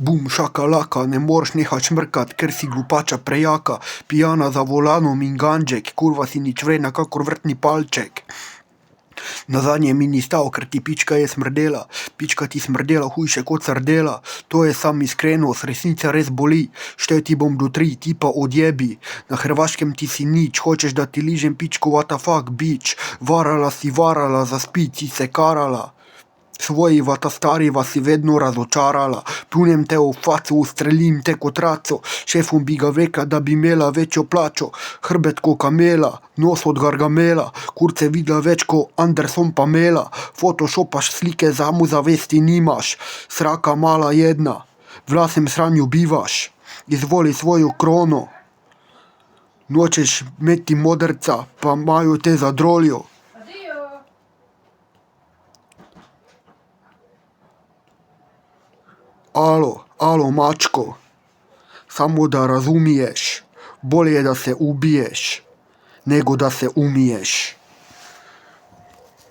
Bum šakalaka, ne moreš nehat šmrkat, ker si glupača prejaka. Pijana za volanom in ganđek, kurva si nič vredna kakor vrtni palček. Nazadnje mi ni stal, ker ti pička je smrdela. Pička ti smrdela hujše kot sardela. To je sam iskrenost, resnica res boli. Štel ti bom do 3, ti pa odjebi. Na Hrvaškem ti si nič, hočeš da ti ližem pičku, what the fuck bitch. Varala si varala, za spit si se karala. Svojiva ta stariva si vedno razočarala. Pljunem te v faco, ustrelim te kot raco. Šefom bi ga veka, da bi imela večjo plačo. Hrbet ko kamela, nos od gargamela. Kurce videla več ko Anderson Pamela. Photoshopaš slike, samozavesti nimaš. Sraka mala jedna, v lasnem sranju bivaš. Izvoli svojo krono. Nočeš imeti modrca, pa imajo te za droljo. Alo, mačko, samo da razumiješ, bolje da se ubiješ, nego da se umiješ.